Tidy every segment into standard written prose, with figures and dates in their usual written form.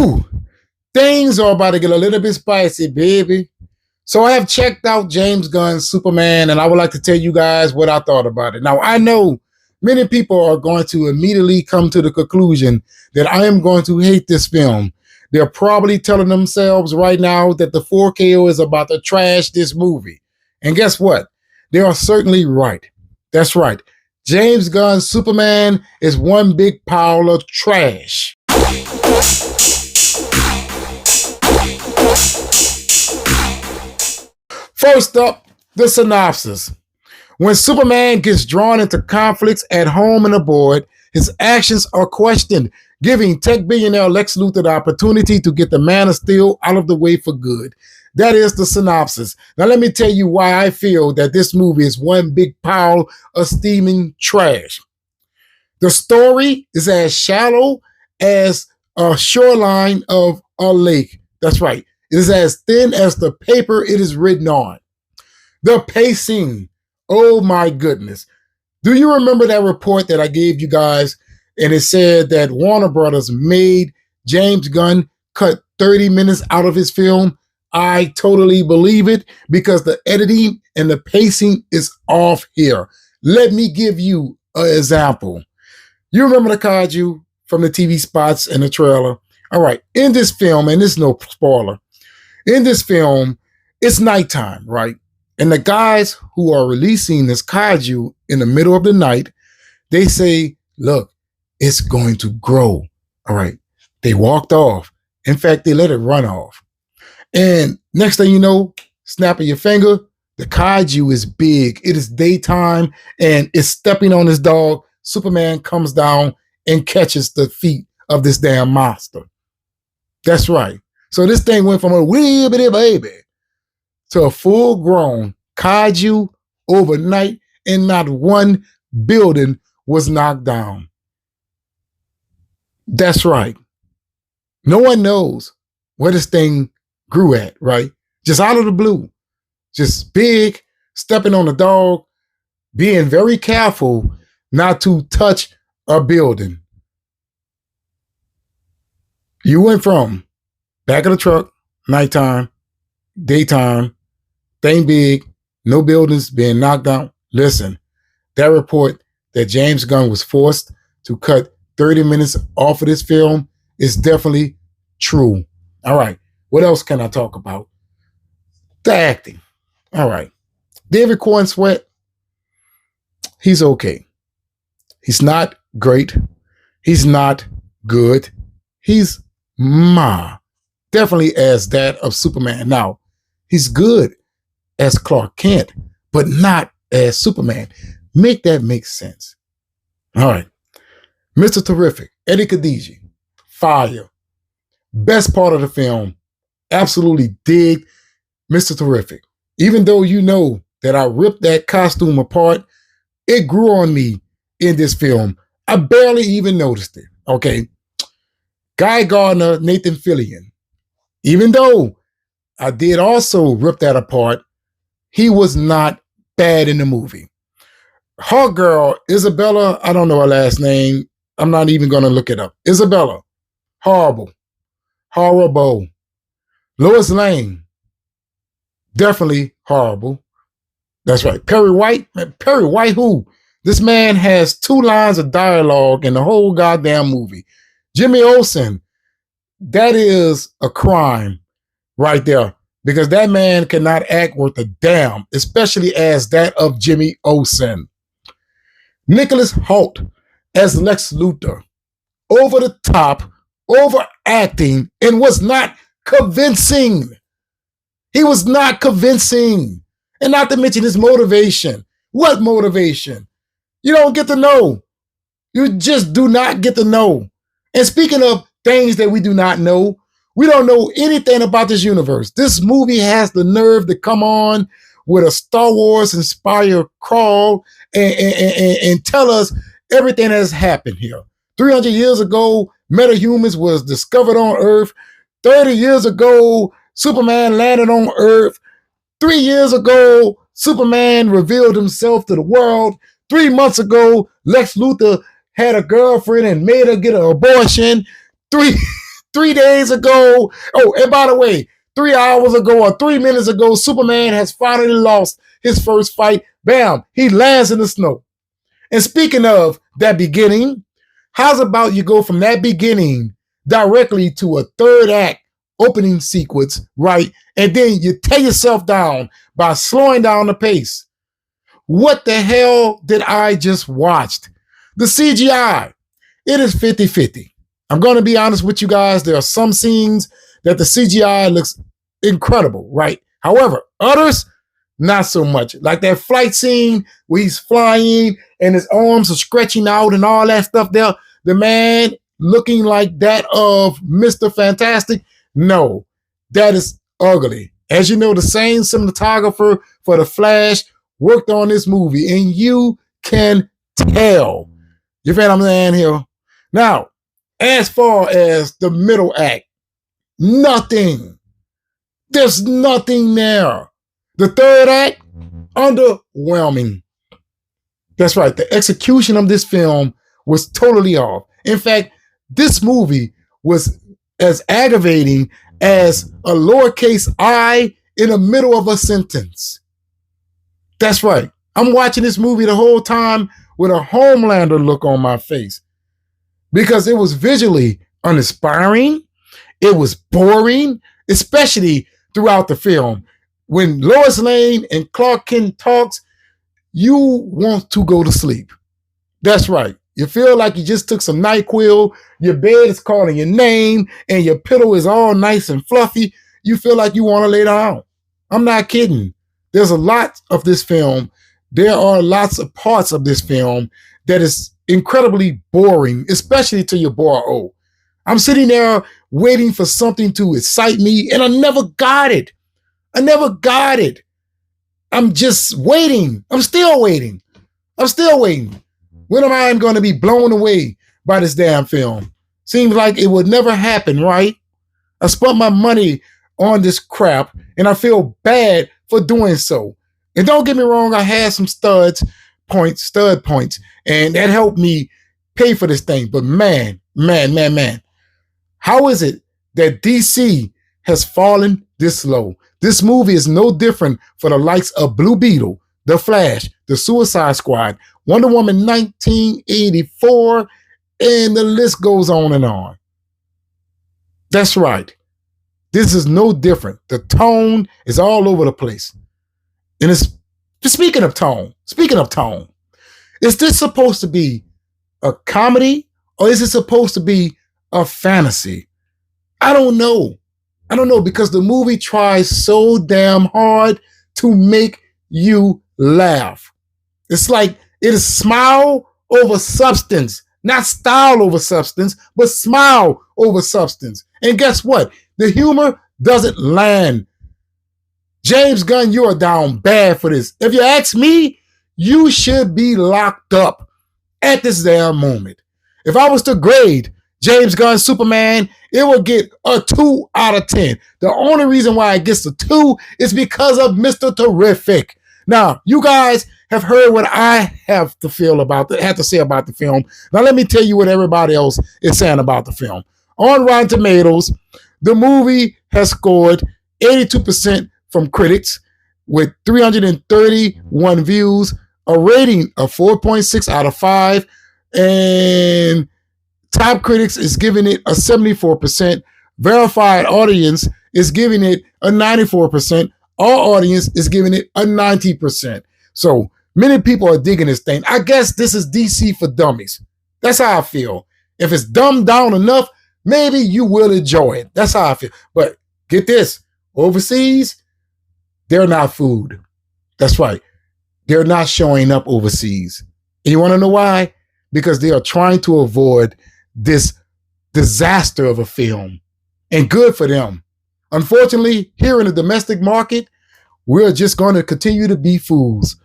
Whew, things are about to get a little bit spicy, baby. So I have checked out James Gunn's Superman, and I would like to tell you guys what I thought about it. Now, I know many people are going to immediately come to the conclusion that I am going to hate this film. They're probably telling themselves right now that the 4KO is about to trash this movie. And guess what? They are certainly right. That's right. James Gunn's Superman is one big pile of trash. First up, the synopsis. When Superman gets drawn into conflicts at home and aboard, his actions are questioned, giving tech billionaire Lex Luthor the opportunity to get the Man of Steel out of the way for good. That is the synopsis. Now let me tell you why I feel that this movie is one big pile of steaming trash. The story is as shallow as a shoreline of a lake. That's right. It is as thin as the paper it is written on. The pacing. Oh my goodness. Do you remember that report that I gave you guys? And it said that Warner Brothers made James Gunn cut 30 minutes out of his film. I totally believe it because the editing and the pacing is off here. Let me give you an example. You remember the kaiju from the TV spots and the trailer? All right. In this film, and this is no spoiler, in this film, it's nighttime, right? And the guys who are releasing this kaiju in the middle of the night, they say, look, it's going to grow. All right. They walked off. In fact, they let it run off. And next thing you know, snap of your finger, the kaiju is big. It is daytime and it's stepping on his dog. Superman comes down and catches the feet of this damn monster. That's right. So this thing went from a wee bitty baby to a full-grown kaiju overnight, and not one building was knocked down. That's right. No one knows where this thing grew at, right? Just out of the blue. Just big, stepping on a dog, being very careful not to touch a building. You went from back of the truck, nighttime, daytime, thing big, no buildings being knocked down. Listen, that report that James Gunn was forced to cut 30 minutes off of this film is definitely true. All right. What else can I talk about? The acting. All right. David Corn Sweat, he's okay. He's not great. He's not good. He's definitely as that of Superman. Now, he's good as Clark Kent, but not as Superman. Make that make sense. All right. Mr. Terrific, Eddie Khadiji, fire. Best part of the film. Absolutely dig Mr. Terrific. Even though you know that I ripped that costume apart, it grew on me in this film. I barely even noticed it. Okay. Guy Gardner, Nathan Fillion. Even though I did also rip that apart, he was not bad in the movie. Her girl, Isabella, I don't know her last name. I'm not even going to look it up. Isabella, horrible. Horrible. Lois Lane, definitely horrible. That's right. Perry White, Perry White who? This man has 2 lines of dialogue in the whole goddamn movie. Jimmy Olsen, that is a crime right there because that man cannot act worth a damn, especially as that of Jimmy Olsen. Nicholas Hoult as Lex Luthor, over the top, overacting, and was not convincing. He was not convincing. And not to mention his motivation. What motivation? You don't get to know. You just do not get to know. And speaking of things that we do not know, we don't know anything about this universe. This movie has the nerve to come on with a Star Wars inspired crawl and tell us everything that has happened here. 300 years ago, metahumans was discovered on Earth. 30 years ago, Superman landed on Earth. 3 years ago, Superman revealed himself to the world. 3 months ago, Lex Luthor had a girlfriend and made her get an abortion. 3 days ago. Oh, and by the way, 3 hours ago or 3 minutes ago, Superman has finally lost his first fight. Bam, he lands in the snow. And speaking of that beginning, how's about you go from that beginning directly to a third act opening sequence, right? And then you tear yourself down by slowing down the pace. What the hell did I just watch? The CGI, it is 50-50. I'm going to be honest with you guys. There are some scenes that the CGI looks incredible, right? However, others, not so much. Like that flight scene where he's flying and his arms are stretching out and all that stuff there. The man looking like that of Mr. Fantastic. No, that is ugly. As you know, the same cinematographer for The Flash worked on this movie, and you can tell. You feel what I'm saying here? Now, as far as the middle act, nothing. There's nothing there. The third act, underwhelming. That's right. The execution of this film was totally off. In fact, this movie was as aggravating as a lowercase I in the middle of a sentence. That's right. I'm watching this movie the whole time with a Homelander look on my face because it was visually uninspiring. It was boring, especially throughout the film. When Lois Lane and Clark Kent talks, you want to go to sleep. That's right. You feel like you just took some NyQuil, your bed is calling your name, and your pillow is all nice and fluffy. You feel like you want to lay down. I'm not kidding. There's a lot of this film. There are lots of parts of this film that is incredibly boring, especially to your boy O. I'm sitting there waiting for something to excite me, and I never got it. I'm just waiting. I'm still waiting. When am I going to be blown away by this damn film? Seems like it would never happen, right? I spent my money on this crap, and I feel bad for doing so. And don't get me wrong, I had some stud points, and that helped me pay for this thing. But man, how is it that DC has fallen this low? This movie is no different for the likes of Blue Beetle, The Flash, The Suicide Squad, Wonder Woman 1984, and the list goes on and on. That's right. This is no different. The tone is all over the place. And it's speaking of tone, is this supposed to be a comedy or is it supposed to be a fantasy? I don't know because the movie tries so damn hard to make you laugh. It's like it is smile over substance, not style over substance, but smile over substance. And guess what? The humor doesn't land. James Gunn, you are down bad for this. If you ask me, you should be locked up at this damn moment. If I was to grade James Gunn's Superman, it would get a 2 out of 10. The only reason why it gets a 2 is because of Mr. Terrific. Now, you guys have heard what I have to say about the film. Now, let me tell you what everybody else is saying about the film. On Rotten Tomatoes, the movie has scored 82% from critics with 331 views, a rating of 4.6 out of 5, and top critics is giving it a 74%. Verified audience is giving it a 94%. Our audience is giving it a 90%. So many people are digging this thing. I guess this is DC for dummies. That's how I feel. If it's dumbed down enough, maybe you will enjoy it. That's how I feel. But get this, overseas, they're not food. That's right. They're not showing up overseas. And you want to know why? Because they are trying to avoid this disaster of a film. And good for them. Unfortunately, here in the domestic market, we're just going to continue to be fools.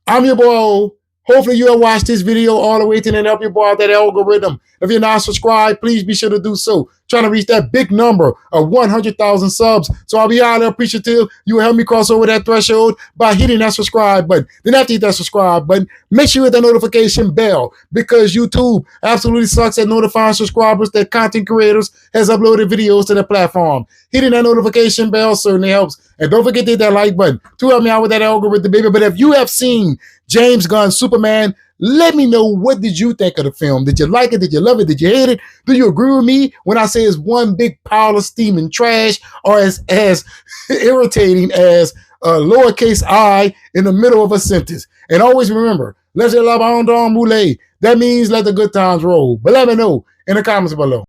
I'm your boy. Hopefully you'll watch this video all the way to the end, help your boy out that algorithm. If you're not subscribed, please be sure to do so. trying to reach that big number of 100,000 subs. So I'll be highly appreciative. You will help me cross over that threshold by hitting that subscribe button. Then after you hit that subscribe button, make sure you hit that notification bell, because YouTube absolutely sucks at notifying subscribers that content creators has uploaded videos to the platform. Hitting that notification bell certainly helps. And don't forget to hit that like button to help me out with that algorithm, baby. But if you have seen James Gunn's Superman, let me know, what did you think of the film? Did you like it? Did you love it? Did you hate it? Do you agree with me when I say it's one big pile of steaming trash, or as irritating as a lowercase I in the middle of a sentence? And always remember, laissez la bande roulée. That means let the good times roll. But let me know in the comments below.